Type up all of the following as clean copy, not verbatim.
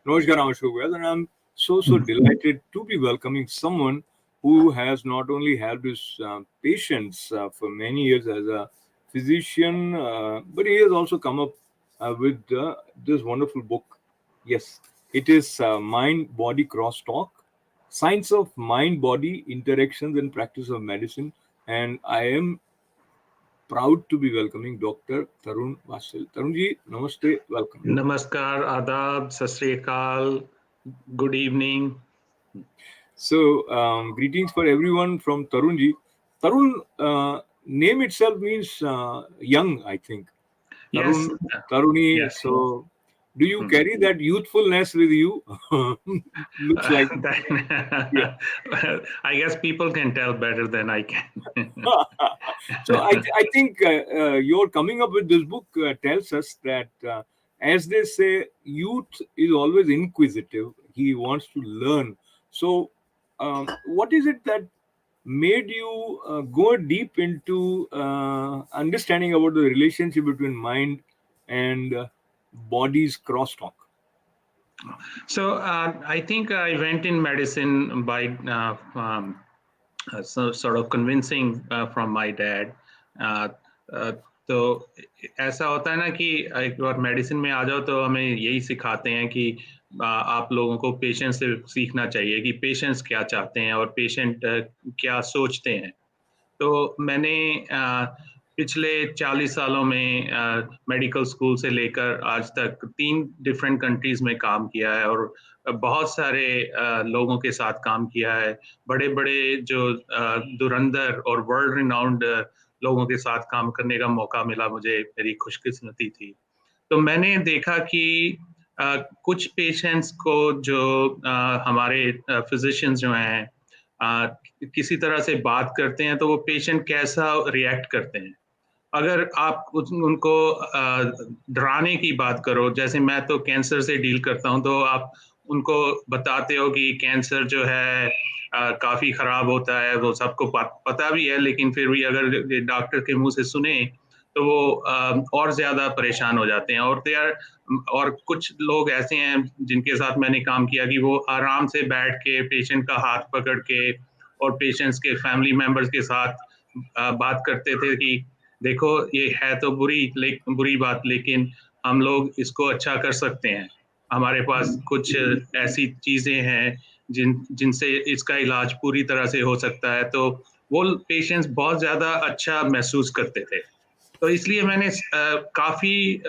Namaskar, Namaskar, and I'm so delighted to be welcoming someone who has not only helped his patients for many years as a physician, but he has also come up with this wonderful book. Yes, it is Mind Body Crosstalk, Science of Mind Body Interactions and Practice of Medicine. And I am proud to be welcoming Dr. Tarun Vasil. Tarun ji, namaste, welcome. Namaskar, Adab, Sat Sri Akal, good evening. So, greetings for everyone from Tarunji. Tarun, name itself means young, I think. Yes, Tarun, Taruni. yes. So, do you carry that youthfulness with you? Looks like. Yeah. I guess people can tell better than I can. So, I think your coming up with this book tells us that, as they say, youth is always inquisitive. He wants to learn. So, what is it that made you go deep into understanding about the relationship between mind and body's crosstalk? So I think I went in medicine by sort of convincing from my dad. तो ऐसा होता है ना कि एक बार medicine में आ जाओ तो हमें यही सिखाते हैं कि आप लोगों को पेशेंट से सीखना चाहिए कि पेशेंट्स क्या चाहते हैं और पेशेंट क्या सोचते हैं। तो मैंने पिछले 40 सालों में मेडिकल स्कूल से लेकर आज तक 3 डिफरेंट कंट्रीज में काम किया है और बहुत सारे लोगों के साथ काम किया है। बड़े-बड़े जो धुरंधर और वर्ल्ड रिनाउंड लोगों के साथ काम करने का मौका मिला मुझे, मेरी खुशकिस्मती थी। तो मैंने देखा कि कुछ पेशेंट्स को जो हमारे फिजिशियंस जो हैं किसी तरह से बात करते हैं तो वो पेशेंट कैसा रिएक्ट करते हैं। अगर आप उनको डराने की बात करो, जैसे मैं तो कैंसर से डील करता हूँ, तो आप उनको बताते हो कि कैंसर जो है काफ़ी ख़राब होता है, वो सबको पता भी है, लेकिन फिर भी अगर डॉक्टर के मुँह से सुने, तो वो और ज़्यादा परेशान हो जाते हैं और कुछ लोग ऐसे हैं जिनके साथ मैंने काम किया कि वो आराम से बैठ के पेशेंट का हाथ पकड़ के और पेशेंट्स के फैमिली मेंबर्स के साथ बात करते थे कि देखो ये है तो बुरी बात, लेकिन हम लोग इसको अच्छा कर सकते हैं। हमारे पास कुछ ऐसी चीज़ें हैं जिनसे इसका इलाज पूरी तरह से हो सकता है। तो वो पेशेंट्स बहुत ज़्यादा अच्छा महसूस करते थे। तो इसलिए मैंने काफ़ी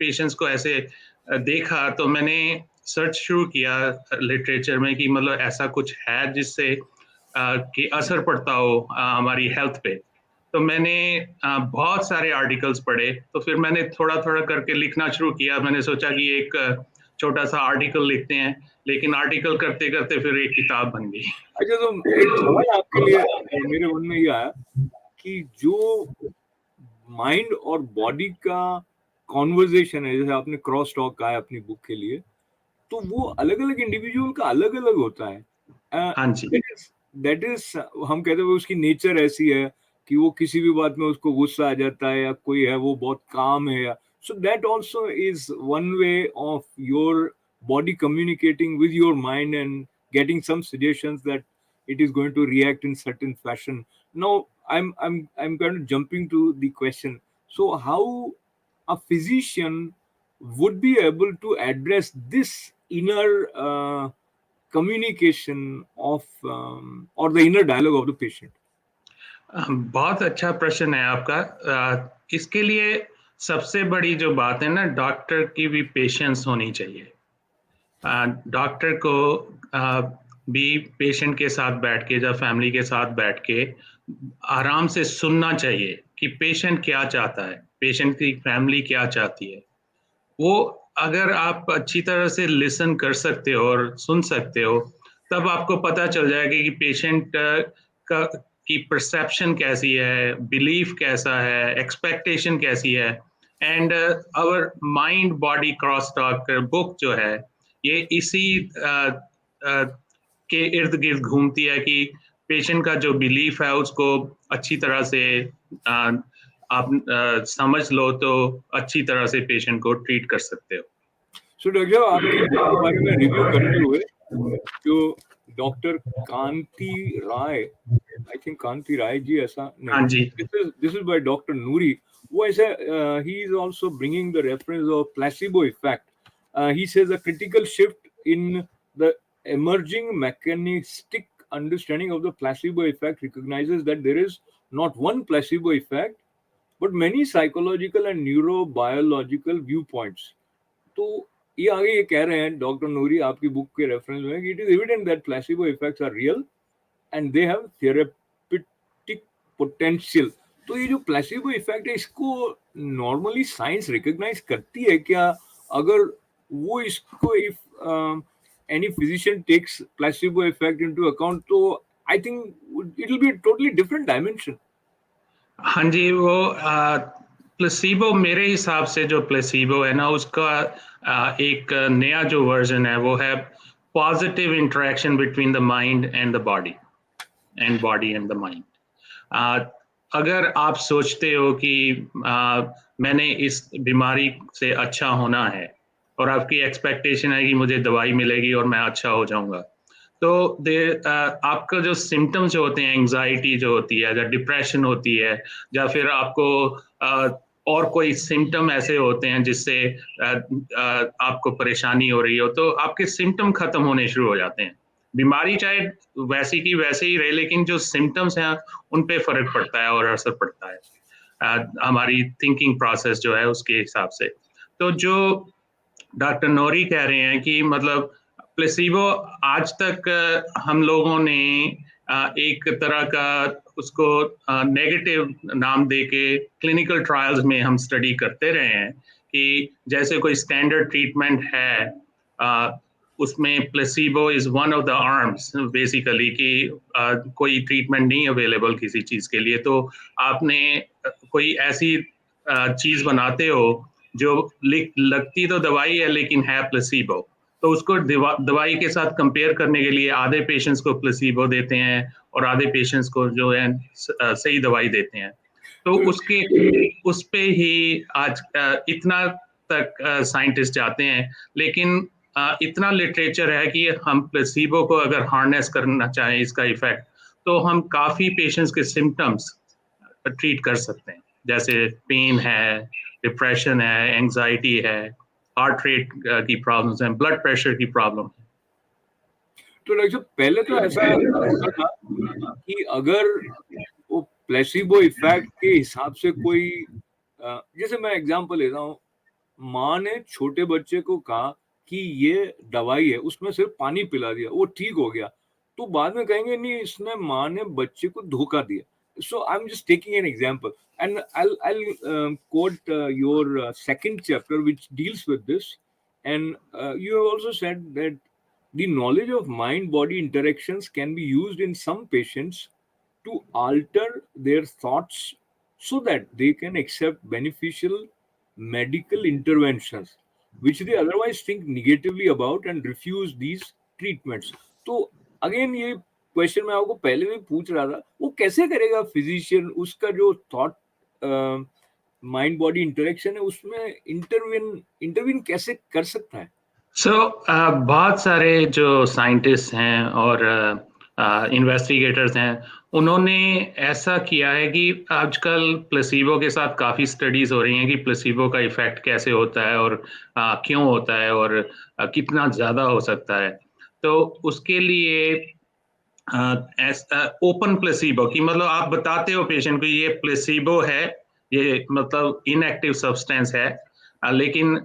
पेशेंट्स को ऐसे देखा, तो मैंने सर्च शुरू किया लिटरेचर में कि मतलब ऐसा कुछ है जिससे कि असर पड़ता हो हमारी हेल्थ पे। तो मैंने बहुत सारे आर्टिकल्स पढ़े, तो फिर मैंने थोड़ा-थोड़ा करके लिखना शुरू किया। मैंने सोचा कि एक छोटा-सा आर्टिकल लिखते हैं, लेकिन आर्टिकल करते-करते फिर एक किताब बन गई। अच्छा, तो एक सवाल आपके लिए मेरे मन में ये आया कि जो माइंड और बॉडी का कॉन्वर्जेशन है, जैसे आपने क्रॉस टॉक कहा है अपनी बुक के लिए, तो वो अलग-अलग इंडिविजुअल का अलग-अलग होता है। हाँ जी। दैट इज हम कहते हैं उसकी नेचर ऐसी है कि वो किसी भी बात में उसको गुस्सा आ जाता है, या कोई है वो बहुत काम है, या so that also is one way of your body communicating with your mind and getting some suggestions that it is going to react in certain fashion. Now I'm kind of jumping to the question. So how a physician would be able to address this inner communication of or the inner dialogue of the patient? बहुत अच्छा प्रश्न है आपका। इसके लिए सबसे बड़ी जो बात है ना, डॉक्टर की भी पेशेंस होनी चाहिए। डॉक्टर को भी पेशेंट के साथ बैठ के या फैमिली के साथ बैठ के आराम से सुनना चाहिए कि पेशेंट क्या चाहता है, पेशेंट की फैमिली क्या चाहती है। वो अगर आप अच्छी तरह से लिसन कर सकते हो और सुन सकते हो, तब आपको पता चल जाएगा कि पेशेंट का की परसेप्शन कैसी है, बिलीफ कैसा है, एक्सपेक्टेशन कैसी है। And our mind body cross talk book जो है, ये इसी के इर्द गिर्द घूमती है कि पेशेंट का जो बिलीफ है उसको अच्छी तरह से आप समझ लो तो अच्छी तरह से पेशेंट को ट्रीट कर सकते हो। सो डॉक्टर साहब, आपकी बुक के बारे में रिव्यू करते हुए जो doctor Kanti Rai, I think कांति राय जी, ऐसा नहीं, हाँ जी, दिस इज बाय डॉक्टर नूरी, वो ऐसा, he is also bringing the reference of placebo effect. He says a critical shift in the emerging mechanistic understanding of the placebo effect recognizes that there is not one placebo effect but many psychological and neurobiological viewpoints. तो ये आगे ये कह रहे हैं doctor नूरी आपकी book के reference में कि it is evident that placebo effects are real and they have therapeutic potential. तो ये जो प्लेसिबो इफेक्ट है, इसको नॉर्मली साइंस रिकॉग्नाइज करती है क्या? अगर वो इसको, if any physician takes placebo effect into account, तो I think it will be totally different dimension. हाँ जी, वो प्लेसिबो, मेरे हिसाब से जो प्लेसिबो है ना, उसका एक नया जो वर्जन है वो है positive interaction between the mind and the body and body and the mind. अगर आप सोचते हो कि मैंने इस बीमारी से अच्छा होना है और आपकी एक्सपेक्टेशन है कि मुझे दवाई मिलेगी और मैं अच्छा हो जाऊंगा, तो आपका जो सिम्टम्स जो होते हैं, एंजाइटी जो होती है, या डिप्रेशन होती है, या फिर आपको और कोई सिम्टम ऐसे होते हैं जिससे आपको परेशानी हो रही हो, तो आपके सिम्टम खत्म होने शुरू हो जाते हैं. बीमारी चाहे वैसी की वैसे ही रहे, लेकिन जो सिम्टम्स हैं उन पे फर्क पड़ता है और असर पड़ता है हमारी थिंकिंग प्रोसेस जो है उसके हिसाब से. तो जो डॉक्टर नौरी कह रहे हैं कि मतलब प्लेसिबो, आज तक हम लोगों ने एक तरह का उसको नेगेटिव नाम देके क्लिनिकल ट्रायल्स में हम स्टडी करते रहे हैं कि जैसे कोई स्टैंडर्ड ट्रीटमेंट है, उसमें placebo is one of the arms basically, कि कोई ट्रीटमेंट नहीं अवेलेबल किसी चीज के लिए, तो आपने कोई ऐसी चीज बनाते हो जो लगती तो दवाई है लेकिन है प्लेसिबो, तो उसको दवाई के साथ कंपेयर करने के लिए आधे पेशेंट्स को प्लेसिबो देते हैं और आधे पेशेंट्स को जो है सही दवाई देते हैं. तो उस पे ही आज इतना तक साइंटिस्ट जाते हैं, लेकिन इतना लिटरेचर है कि हम प्लेसिबो को अगर हार्नेस करना चाहें इसका इफेक्ट, तो हम काफी पेशेंट्स के सिम्टम्स ट्रीट कर सकते हैं, जैसे पेन है, डिप्रेशन है, एंजाइटी है, हार्ट रेट की प्रॉब्लम्स हैं, ब्लड प्रेशर की प्रॉब्लम है. तो डॉक्टर, पहले तो ऐसा होता था कि अगर वो प्लेसिबो इफेक्ट के हिसाब से कोई, जैसे मैं एग्जांपल लेता हूँ, माँ ने छोटे बच्चे को कहा कि ये दवाई है, उसमें सिर्फ पानी पिला दिया, वो ठीक हो गया, तो बाद में कहेंगे नहीं, इसने, माँ ने बच्चे को धोखा दिया. So I'm just taking an example, and I'll quote your second chapter, which deals with this, and you have also said that the knowledge of mind-body interactions can be used in some patients to alter their thoughts so that they can accept beneficial medical interventions which they otherwise think negatively about and refuse these treatments. तो again ये question मैं आपको पहले भी पूछ रहा था, वो कैसे करेगा फिजिशियन, उसका जो थॉट माइंड बॉडी इंटरेक्शन है उसमें इंटरवीन कैसे कर सकता है? बहुत सारे जो साइंटिस्ट हैं और इन्वेस्टिगेटर्स हैं, उन्होंने ऐसा किया है कि आजकल प्लेसिबो के साथ काफ़ी स्टडीज हो रही हैं कि प्लेसिबो का इफेक्ट कैसे होता है और क्यों होता है और कितना ज़्यादा हो सकता है. तो उसके लिए ओपन प्लेसिबो की, मतलब आप बताते हो पेशेंट को ये प्लेसिबो है, ये मतलब इनएक्टिव सब्सटेंस है, लेकिन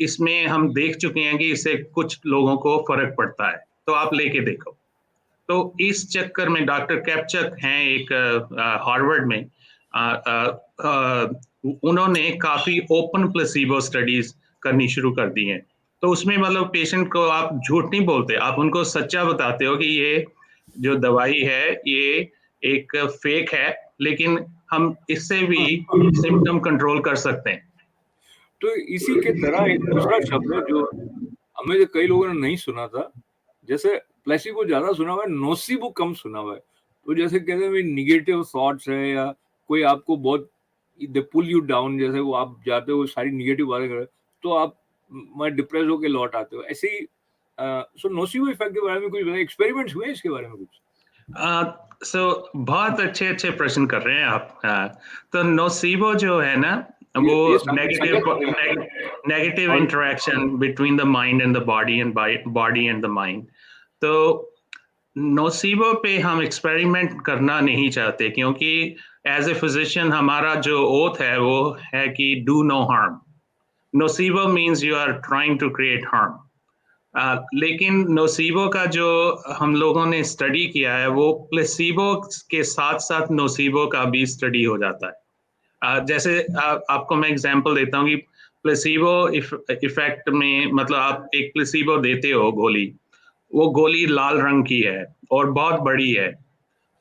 इसमें हम देख चुके हैं कि इससे कुछ लोगों को फर्क पड़ता है, तो आप लेके देखो. तो इस चक्कर में डॉक्टर कैप्चक हैं एक हार्वर्ड में, उन्होंने काफी ओपन प्लेसिबो स्टडीज करनी शुरू कर दी हैं. तो उसमें मतलब पेशेंट को आप झूठ नहीं बोलते, आप उनको सच्चा बताते हो कि ये जो दवाई है ये एक फेक है, लेकिन हम इससे भी सिम्टम कंट्रोल कर सकते हैं. तो इसी के तरह एक दूसरा शब्द है जो हमें जो कई लोगों ने नहीं सुना था, जैसे प्लेसिबो ज्यादा सुना हुआ है, नोसिबो कम सुना हुआ है. तो जैसे कहते हैं निगेटिव थॉट्स है, या कोई आपको बहुत दे पुल यू डाउन, जैसे वो आप जाते हो सारी निगेटिव बातें कर, तो आप मैं डिप्रेस होके लौट आते हो, ऐसे ही। सो नोसिबो इफेक्ट के बारे में कुछ बताइए, एक्सपेरिमेंट्स हुए इसके बारे में कुछ? सो बहुत अच्छे अच्छे प्रश्न कर रहे हैं आप। तो नोसीबो जो है ना, वो ये नेगेटिव और interaction between the mind and the body and body and the mind. तो नोसीबो पे हम एक्सपेरिमेंट करना नहीं चाहते, क्योंकि एज ए फिजिशियन हमारा जो ओथ है वो है कि do no harm. Nocebo means you are trying to create harm. लेकिन नोसीबो का जो हम लोगों ने स्टडी किया है, वो प्लेसीबो के साथ साथ नोसीबो का भी स्टडी हो जाता है। जैसे आपको मैं एग्जांपल देता हूँ कि प्लेसीबो इफेक्ट में, मतलब आप एक प्लेसीबो देते हो गोली, वो गोली लाल रंग की है और बहुत बड़ी है।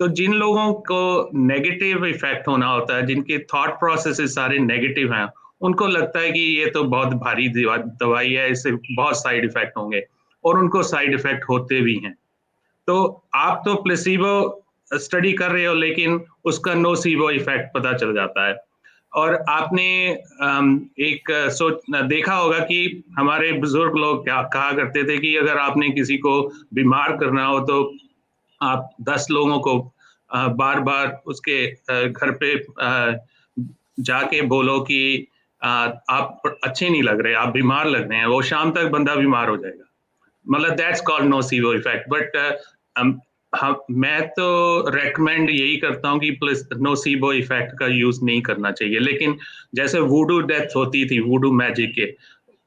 तो जिन लोगों को नेगेटिव इफेक्ट होना होता है, जिनके थॉट प्रोसेसेस सारे नेगेटिव हैं, उनको लगता है कि ये तो बहुत भारी दवाई है, इससे बहुत साइड इफेक्ट होंगे, और उनको साइड इफेक्ट होते भी हैं। तो आप तो प्लेसीबो स्टडी कर रहे हो, लेकिन उसका नोसीबो इफेक्ट पता चल जाता है। और आपने एक सोच देखा होगा कि हमारे बुजुर्ग लोग क्या कहा करते थे कि अगर आपने किसी को बीमार करना हो तो आप 10 लोगों को बार बार उसके घर पे जाके बोलो कि आप अच्छे नहीं लग रहे, आप बीमार लग रहे हैं, वो शाम तक बंदा बीमार हो जाएगा। मतलब दैट्स कॉल्ड नोसीबो इफेक्ट। बट मैं तो रेकमेंड यही करता हूँ कि प्लस नोसीबो इफेक्ट का यूज नहीं करना चाहिए। लेकिन जैसे वुडू डेथ होती थी, वुडू मैजिक के,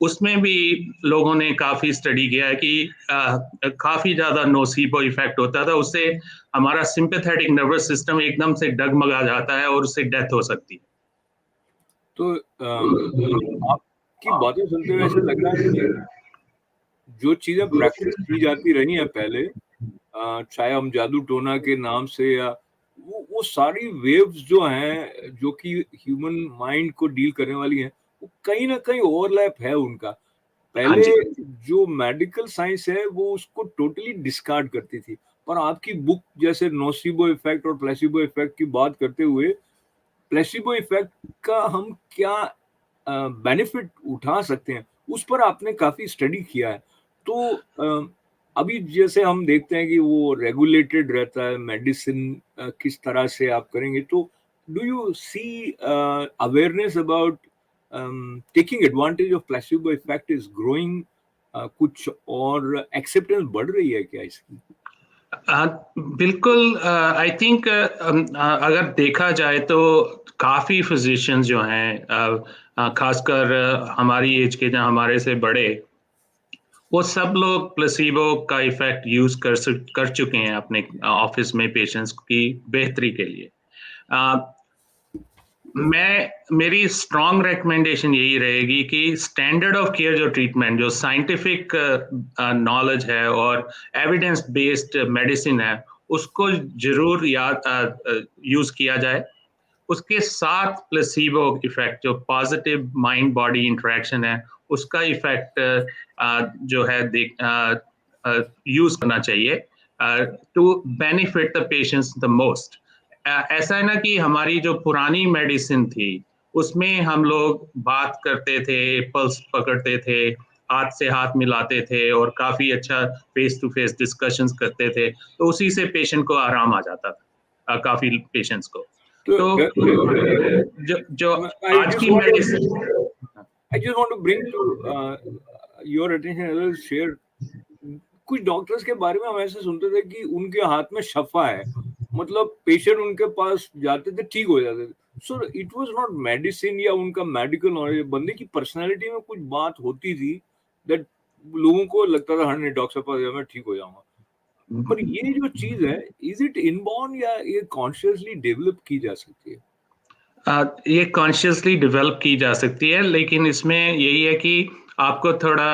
उसमें भी लोगों ने काफी स्टडी किया है कि काफी ज्यादा नोसीबो इफेक्ट होता था। उससे हमारा सिंपैथेटिक नर्वस सिस्टम एकदम से डगमगा जाता है और उससे डेथ हो सकती है। तो आपकी बातें सुनते हुए ऐसा लग रहा है कि जो चीजें प्रैक्टिस की जाती रही हैं पहले, चाहे हम जादू टोना के नाम से, या वो सारी वेव्स जो हैं जो कि ह्यूमन माइंड को डील करने वाली हैं, वो कहीं ना कहीं ओवरलैप है उनका। हाँ पहले जी। जो मेडिकल साइंस है वो उसको टोटली डिस्कार्ड करती थी, पर आपकी बुक जैसे नोसिबो इफेक्ट और प्लेसिबो इफेक्ट की बात करते हुए, प्लेसिबो इफेक्ट का हम क्या बेनिफिट उठा सकते हैं, उस पर आपने काफी स्टडी किया है। तो अभी जैसे हम देखते हैं कि वो रेगुलेटेड रहता है मेडिसिन, किस तरह से आप करेंगे, तो do you see awareness about taking advantage of placebo effect is growing, कुछ और एक्सेप्टेंस बढ़ रही है क्या इसकी? बिल्कुल। आई थिंक अगर देखा जाए तो काफी फिजिशियंस जो हैं, खासकर हमारी एज के, जहाँ हमारे से बड़े, वो सब लोग प्लेसिबो का इफेक्ट यूज कर चुके हैं अपने ऑफिस में पेशेंट्स की बेहतरी के लिए। मेरी स्ट्रॉन्ग रिकमेंडेशन यही रहेगी कि स्टैंडर्ड ऑफ केयर जो ट्रीटमेंट, जो साइंटिफिक नॉलेज है और एविडेंस बेस्ड मेडिसिन है, उसको जरूर यूज किया जाए। उसके साथ प्लेसिबो इफेक्ट, जो पॉजिटिव माइंड बॉडी इंटरेक्शन है, उसका इफेक्ट जो है यूज करना चाहिए to benefit the patients the most. ऐसा है ना कि हमारी जो पुरानी मेडिसिन थी, उसमें हम लोग बात करते थे, पल्स पकड़ते थे, हाथ से हाथ मिलाते थे और काफी अच्छा फेस टू फेस डिस्कशंस करते थे, तो उसी से पेशेंट को आराम आ जाता था, काफी पेशेंट्स को। तो तो जो I आज just की want to medicine. I just want to bring to your attention, others share, कुछ डॉक्टर्स के बारे में हम ऐसे सुनते थे कि उनके हाथ में शफा है, मतलब पेशेंट उनके पास जाते थे ठीक हो जाते थे। So it was not medicine या उनका मेडिकल नॉलेज, बंदे की पर्सनालिटी में कुछ बात होती थी दैट लोगों को लगता था हाँ नहीं डॉक्टर के पास गया मैं ठीक हो जाऊंगा। पर ये जो चीज है, इज इट इनबॉर्न या ये कॉन्शियसली डेवलप की जा सकती है? ये कॉन्शियसली डेवलप की जा सकती है, लेकिन इसमें यही है कि आपको थोड़ा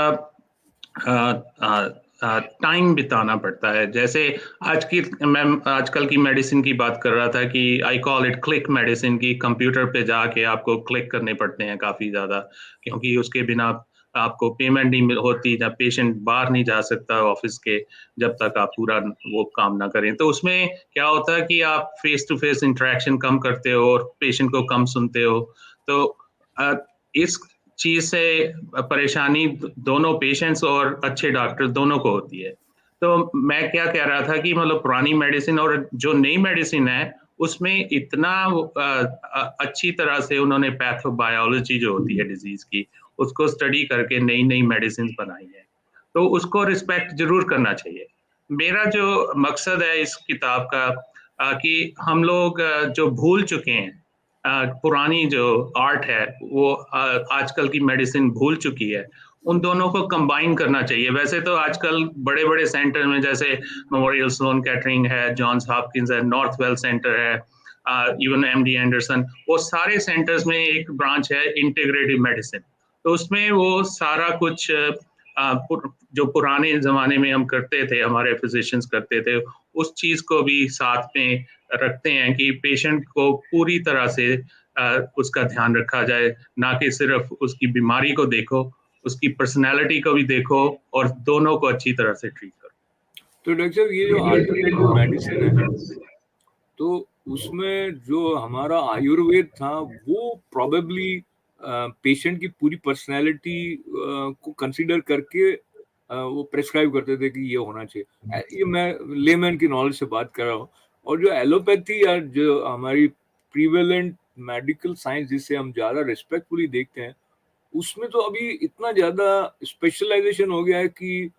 टाइम बिताना पड़ता है। जैसे मैं आजकल की मेडिसिन की बात कर रहा था कि I call it click medicine, की कंप्यूटर पे जाके आपको क्लिक करने पड़ते हैं काफ़ी ज़्यादा, क्योंकि उसके बिना आपको पेमेंट नहीं होती, जब पेशेंट बाहर नहीं जा सकता ऑफिस के, जब तक आप पूरा वो काम ना करें। तो उसमें क्या होता है कि आप फेस टू फेस इंटरेक्शन कम करते हो और पेशेंट को कम सुनते हो। तो इस चीज से परेशानी दोनों पेशेंट्स और अच्छे डॉक्टर दोनों को होती है। तो मैं क्या कह रहा था कि मतलब पुरानी मेडिसिन और जो नई मेडिसिन है उसमें इतना अच्छी तरह से उन्होंने पैथोबायोलॉजी जो होती है डिजीज की उसको स्टडी करके नई नई मेडिसिन बनाई है, तो उसको रिस्पेक्ट जरूर करना चाहिए। मेरा जो मकसद है इस किताब का कि हम लोग जो भूल चुके हैं पुरानी जो आर्ट है वो आजकल की मेडिसिन भूल चुकी है, उन दोनों को कंबाइन करना चाहिए। वैसे तो आजकल बड़े बड़े सेंटर में जैसे मेमोरियल स्लोन कैटरिंग है, जॉन्स हॉपकिंस है, नॉर्थवेल सेंटर है, इवन एमडी एंडरसन, वो सारे सेंटर्स में एक ब्रांच है इंटीग्रेटिव मेडिसिन। तो उसमें वो सारा कुछ जो पुराने जमाने में हम करते थे, हमारे फिजिशियंस करते थे, उस चीज को भी साथ में रखते हैं कि पेशेंट को पूरी तरह से उसका ध्यान रखा जाए, ना कि सिर्फ उसकी बीमारी को देखो, उसकी पर्सनैलिटी को भी देखो और दोनों को अच्छी तरह से ट्रीट करो। तो डॉक्टर साहब ये जो अल्टरनेटिव मेडिसिन है, तो उसमें जो हमारा आयुर्वेद था वो प्रोबेबली पेशेंट की पूरी पर्सनैलिटी को कंसीडर करके वो प्रेस्क्राइब करते थे कि ये होना चाहिए। ये मैं लेमैन की नॉलेज से बात कर रहा हूँ। और जो एलोपैथी या जो हमारी प्रीवेलेंट मेडिकल साइंस जिससे हम ज़्यादा रिस्पेक्टफुली देखते हैं, उसमें तो अभी इतना ज़्यादा स्पेशलाइजेशन हो गया है कि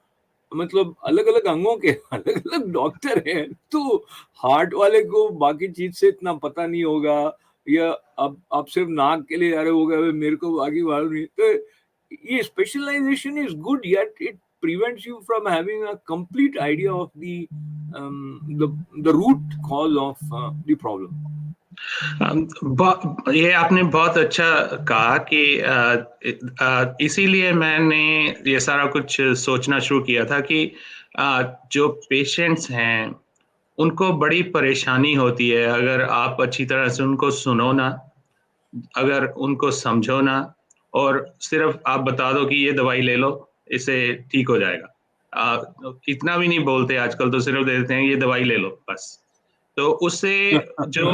मतलब अलग-अलग अंगों के अलग-अलग डॉक्टर हैं, तो हार्ट वाले को बाकी चीज़ से इतना पता नहीं होगा, या अब आप सिर्फ नाक के लिए जा रहे होगे, अबे मेरे को बाकी मालूम नहीं। तो ये specialization is good, yet it prevents you from having a complete idea of the root cause of the problem. ये आपने बहुत अच्छा कहा कि इसीलिए मैंने ये सारा कुछ सोचना शुरू किया था कि जो पेशेंट्स हैं उनको बड़ी परेशानी होती है अगर आप अच्छी तरह से उनको सुनो ना, अगर उनको समझो ना, और सिर्फ आप बता दो कि ये दवाई ले लो, इससे ठीक हो जाएगा। इतना भी नहीं बोलते आजकल, तो सिर्फ दे देते हैं ये दवाई ले लो बस। तो उससे जो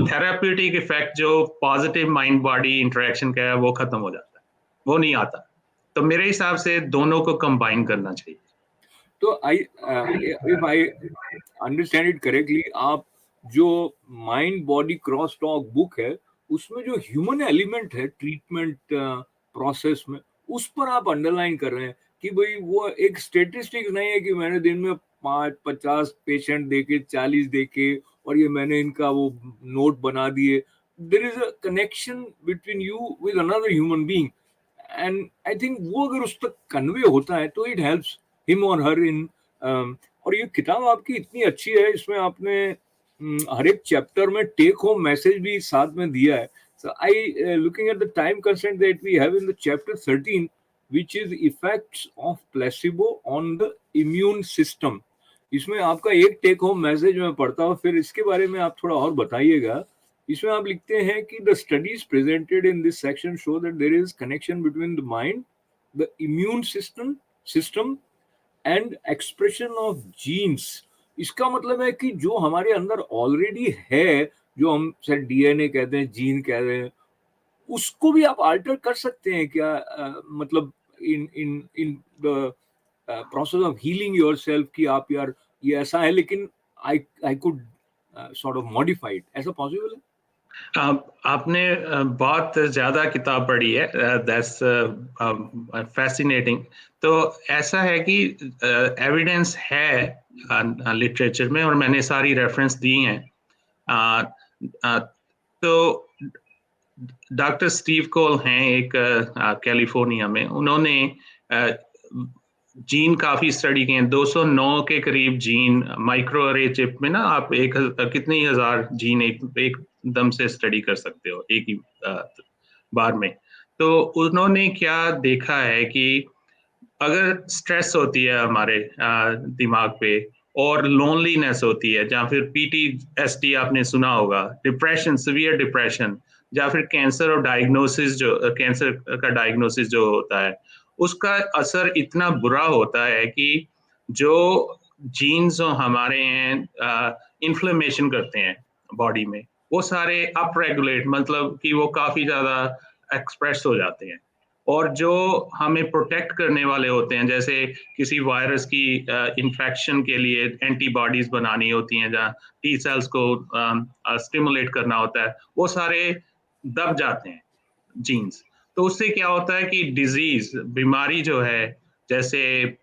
थेराप्यूटिक इफेक्ट, जो पॉजिटिव माइंड बॉडी इंटरेक्शन का है, वो खत्म हो जाता है, वो नहीं आता। तो मेरे हिसाब से दोनों को कंबाइन करना चाहिए। तो if I understand it correctly, आप जो mind body cross talk book है उसमें जो ह्यूमन एलिमेंट है ट्रीटमेंट प्रोसेस में, उस पर आप अंडरलाइन कर रहे हैं कि भाई वो एक स्टेटिस्टिक्स नहीं है कि मैंने दिन में 50 पेशेंट देखे, 40 देखे और ये मैंने इनका वो नोट बना दिए। There is a connection between you with another human being, and I think वो अगर उस तक कन्वे होता है तो इट हेल्प्स हिम और हर इन। और ये किताब आपकी इतनी अच्छी है, इसमें आपने हर एक चैप्टर में टेक होम मैसेज भी साथ में दिया है। So looking at the time constraint that we have in the chapter 13, which is effects of placebo on the immune system, इसमें आपका एक टेक होम मैसेज मैं पढ़ता हूँ, फिर इसके बारे में आप थोड़ा और बताइएगा। इसमें आप लिखते हैं कि the studies presented in this section show that there is connection between the mind, the immune system and expression of genes. इसका मतलब है कि जो हमारे अंदर ऑलरेडी है, जो हम सर डीएनए कहते हैं, जीन कह रहे हैं, उसको भी आप अल्टर कर सकते हैं क्या? मतलब in in in the process of healing yourself कि आप यार ये ऐसा है लेकिन I could sort of modify it, ऐसा पॉसिबल है? आपने बहुत ज़्यादा किताब पढ़ी है, दैट्स फैसिनेटिंग। तो ऐसा है कि एविडेंस है लिटरेचर में और मैंने सारी रेफरेंस दी हैं। तो डॉक्टर स्टीव कोल हैं एक कैलिफोर्निया में, उन्होंने जीन काफ़ी स्टडी किए हैं। 209 के करीब जीन माइक्रो अरे चिप में ना, आप कितनी हजार जीन एकदम से स्टडी कर सकते हो एक ही बार में। तो उन्होंने क्या देखा है कि अगर स्ट्रेस होती है हमारे दिमाग पे और लोनलीनेस होती है, या फिर PTSD आपने सुना होगा, डिप्रेशन, सीवियर डिप्रेशन, या फिर कैंसर और डायग्नोसिस, जो कैंसर का डायग्नोसिस जो होता है, उसका असर इतना बुरा होता है कि जो जीन्स जो हमारे हैं इन्फ्लेमेशन करते हैं बॉडी में, वो सारे अप रेगुलेट, मतलब कि वो काफी ज्यादा एक्सप्रेस हो जाते हैं। और जो हमें प्रोटेक्ट करने वाले होते हैं, जैसे किसी वायरस की इन्फेक्शन के लिए एंटीबॉडीज बनानी होती हैं, जहाँ टी सेल्स को स्टिमुलेट करना होता है, वो सारे दब जाते हैं जीन्स। तो उससे क्या होता है कि डिजीज, बीमारी जो है, जैसे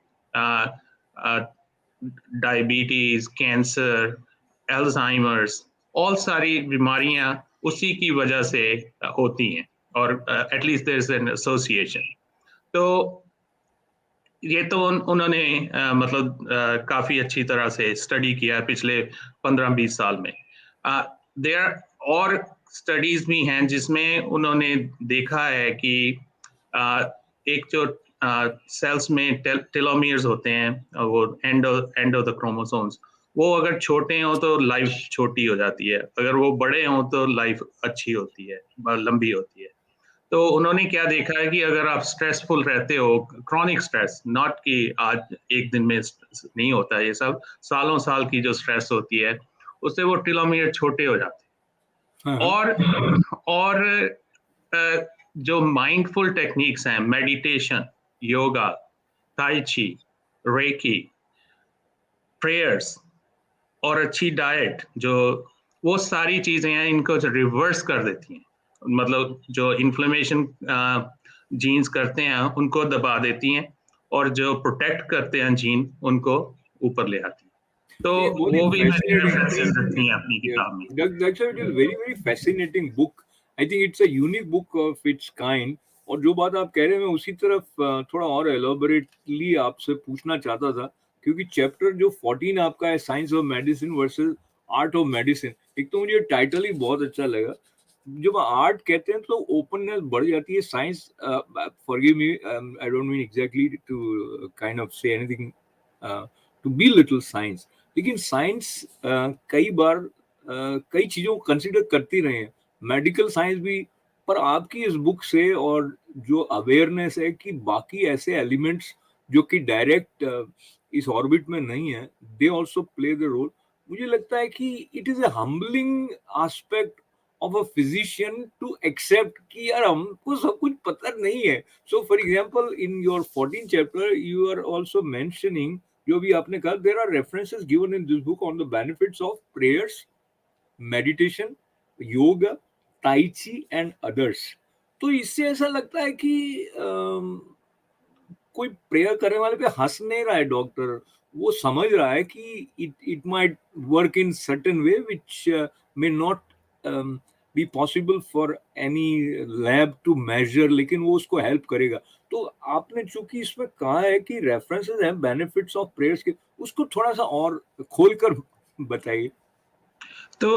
डायबिटीज, कैंसर, एल्जाइमर्स, ऑल सारी बीमारियां उसी की वजह से होती हैं, और at least there is an association. तो ये तो उन्होंने मतलब काफी अच्छी तरह से स्टडी किया है पिछले 15-20 साल में। देयर और स्टडीज भी हैं जिसमें उन्होंने देखा है कि एक जो सेल्स में टेलोमियर्स होते हैं, वो एंड ऑफ द क्रोमोसोम्स, वो अगर छोटे हों तो लाइफ छोटी हो जाती है, अगर वो बड़े हों तो लाइफ अच्छी होती है, लंबी होती है। तो उन्होंने क्या देखा है कि अगर आप स्ट्रेसफुल रहते हो, क्रॉनिक स्ट्रेस, नॉट कि आज एक दिन में नहीं होता, ये सब सालों साल की जो स्ट्रेस होती है, उससे वो टेलोमियर छोटे हो जाते हैं। और जो माइंडफुल टेक्निक्स हैं, मेडिटेशन, योगा, ताई ची, रेकी, प्रेयर्स और अच्छी डाइट, जो वो सारी चीजें हैं, इनको रिवर्स कर देती हैं, मतलब जो इन्फ्लेमेशन जीन्स करते हैं उनको दबा देती हैं, और जो प्रोटेक्ट करते हैं जीन उनको ऊपर ले आती हैं। तो ये बहुत ही वो भी मैंने fascinating रेफरेंसेस thing. रखी हैं अपनी Yeah, किताब में। that's why it is very very fascinating book. I think it's a unique book of its kind. और जो बात आप कह रहे हैं मैं उसी तरफ थोड़ा और एलोबरेटली आपसे पूछना चाहता था, क्योंकि चैप्टर जो 14 आपका है, science of medicine versus art of medicine, एक तो मुझे टाइटल ही बहुत अच्छा लगा। जब आर्ट कहते हैं तो ओपननेस बढ़ जाती है, science, forgive me, I don't mean exactly to kind of say anything, to be little science, लेकिन साइंस कई बार कई चीजों को कंसिडर करती रहे हैं, मेडिकल साइंस भी। पर आपकी इस बुक से और जो अवेयरनेस है कि बाकी ऐसे एलिमेंट्स जो कि डायरेक्ट इस ऑर्बिट में नहीं है, they also play the role, मुझे लगता है कि it is a humbling aspect of a physician to accept कि यार हमको सब कुछ पता नहीं है। So for example in your 14 chapter you are also mentioning, जो भी आपने कहा, there are references given in this book on the benefits of prayers, meditation, yoga, tai chi and others. तो इससे ऐसा लगता है कि कोई प्रेयर करने वाले पे हंस नहीं रहा है डॉक्टर, वो समझ रहा है कि it might work in certain way which may not be possible for any lab to measure, लेकिन वो उसको हेल्प करेगा। तो आपने चूंकि इसमें कहा है कि रेफरेंसेस हैं बेनिफिट्स ऑफ प्रेयर्स के, उसको थोड़ा सा और खोलकर बताइए। तो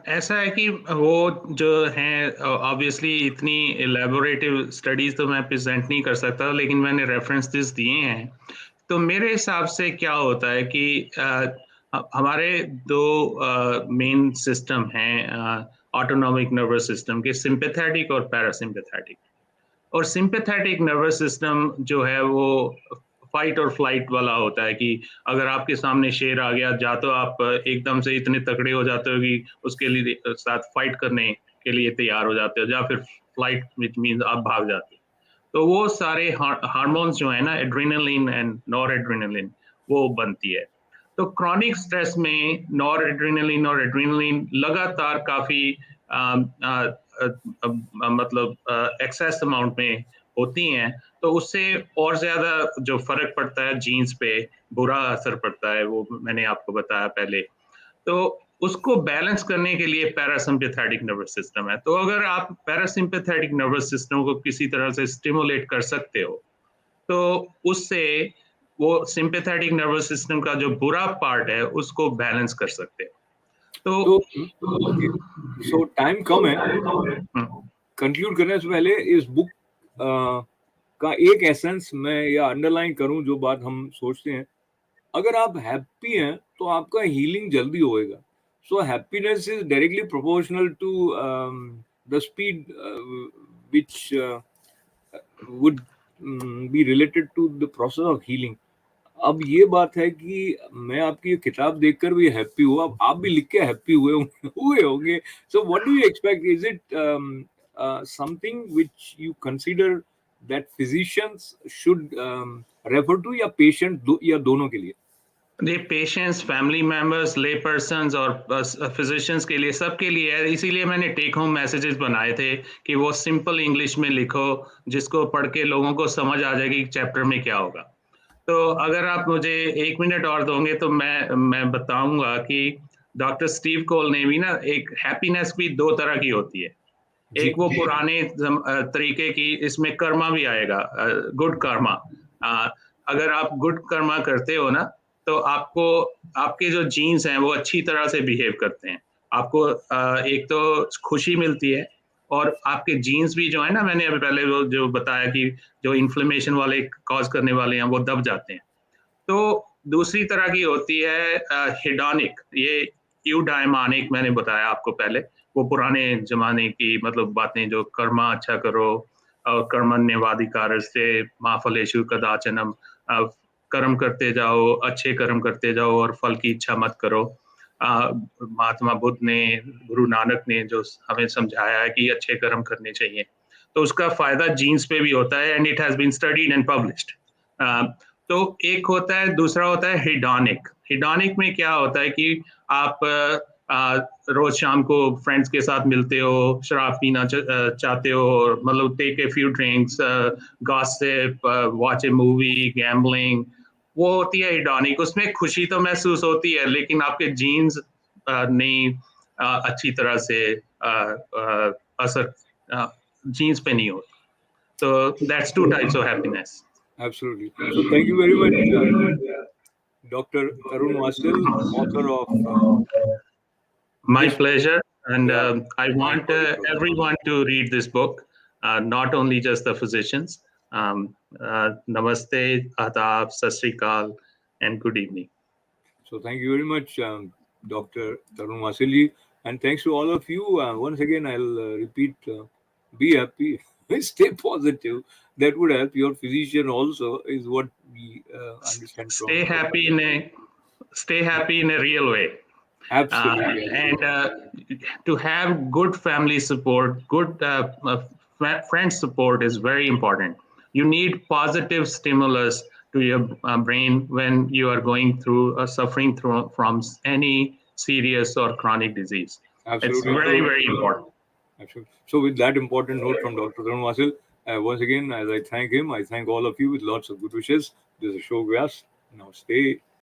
ऐसा है कि वो जो हैं, ऑब्वियसली इतनी एलैबोरेटिव स्टडीज तो मैं प्रेजेंट नहीं कर सकता, लेकिन मैंने रेफरेंसेस दिए हैं। तो मेरे हिसाब से क्या होता है कि हमारे दो मेन सिस्टम हैं ऑटोनॉमिक नर्वस सिस्टम के, सिंपैथेटिक और पैरासिम्पैथेटिक। और सिंपैथेटिक नर्वस सिस्टम जो है वो फाइट और फ्लाइट वाला होता है कि अगर आपके सामने शेर आ गया, जा तो आप एकदम से इतने तगड़े हो जाते हो कि उसके लिए साथ फाइट करने के लिए तैयार हो जाते हो, या फिर फ्लाइट विच मीन्स आप भाग जाते हो। तो वो सारे हार्मोन्स जो है ना, एड्रेनालिन एंड नॉर एड्रेनालिन, वो बनती है। तो क्रॉनिक स्ट्रेस में नॉर एड्रेनालिन और एड्रेनालिन लगातार काफी मतलब एक्सेस अमाउंट में होती हैं, तो उससे और ज्यादा जो फर्क पड़ता है जीन्स पे, बुरा असर पड़ता है, वो मैंने आपको बताया पहले। तो उसको बैलेंस करने के लिए पैरासिम्पैथेटिक नर्वस सिस्टम है। तो अगर आप पैरासिम्पैथेटिक नर्वस सिस्टम को किसी तरह से स्टिमुलेट कर सकते हो, तो उससे वो सिंपैथेटिक नर्वस सिस्टम का जो बुरा पार्ट है उसको बैलेंस कर सकते हो। तो तो सो टाइम कम है, कंक्लूड करने से पहले इस बुक का एक एसेंस मैं या अंडरलाइन करूं, जो बात हम सोचते हैं, अगर आप हैप्पी हैं तो आपका हीलिंग जल्दी होएगा। So happiness is directly proportional to the speed which would be related to the process of healing. अब ये बात है कि मैं आपकी किताब देखकर भी हैप्पी हुआ, अब आप भी लिख के हैप्पी हुए होंगे। So what do you expect, is it something which you consider that physicians should refer to, या patient या दोनों के लिए? ये पेशेंट्स, फैमिली मेंबर्स, ले पर्सन्स और फिजिशियंस के लिए, सबके लिए है। इसीलिए मैंने टेक होम मैसेजेस बनाए थे कि वो सिंपल इंग्लिश में लिखो, जिसको पढ़ के लोगों को समझ आ जाएगी कि चैप्टर में क्या होगा। तो अगर आप मुझे 1 मिनट और दोगे तो मैं बताऊंगा कि डॉक्टर स्टीव कोल ने भी ना, एक हैप्पीनेस भी 2 तरह की होती है। एक वो पुराने तरीके की, इसमें कर्मा भी आएगा, गुड कर्मा। अगर आप गुड कर्मा करते हो ना, तो आपको आपके जो जीन्स हैं वो अच्छी तरह से बिहेव करते हैं। आपको एक तो खुशी मिलती है, और आपके जीन्स भी जो है ना, मैंने अभी पहले वो जो बताया कि जो इन्फ्लेमेशन वाले कॉज करने वाले हैं वो दब जाते हैं। तो दूसरी तरह की होती है हेडोनिक, ये यूडायमानिक मैंने बताया आपको पहले, वो पुराने जमाने की मतलब बातें, जो कर्मा अच्छा करो और कर्मण्यवाधिकारस्ते मा फलेषु कदाचनम, कर्म करते जाओ, अच्छे कर्म करते जाओ और फल की इच्छा मत करो। महात्मा बुद्ध ने, गुरु नानक ने जो हमें समझाया है कि अच्छे कर्म करने चाहिए, तो उसका फायदा जीन्स पे भी होता है, and it has been studied and published. तो एक होता है, दूसरा होता है हिडोनिक। हिडोनिक में क्या होता है कि आप रोज शाम को फ्रेंड्स के साथ मिलते हो, शराब पीना चाहते हो, मतलब take a few drinks, gossip, watch a movie, gambling, वो होती है हिडोनिक। उसमें खुशी तो महसूस होती है, लेकिन आपके जीन्स नहीं अच्छी तरह से असर जीन्स पे नहीं होता। So that's 2 types of happiness. Absolutely. So thank you very much, Dr. Tarun Vasil, author of My this. pleasure. And Yeah, I want everyone to read this book, not only just the physicians. Namaste, Adab, Sat Sri Akal, and good evening. So thank you very much, Dr. Tarun Vasilji, and thanks to all of you. Once again, I'll repeat: be happy, stay positive. That would help your physician also, is what we understand from. Stay happy in a real way. Absolutely. And to have good family support, good friend support is very important. You need positive stimulus to your brain when you are going through suffering from any serious or chronic disease. Absolutely. It's very, very important. Absolutely. So with that important note from Dr. Tarun Vasil, once again, as I thank him, I thank all of you with lots of good wishes. This is Ashok Vyas. Now stay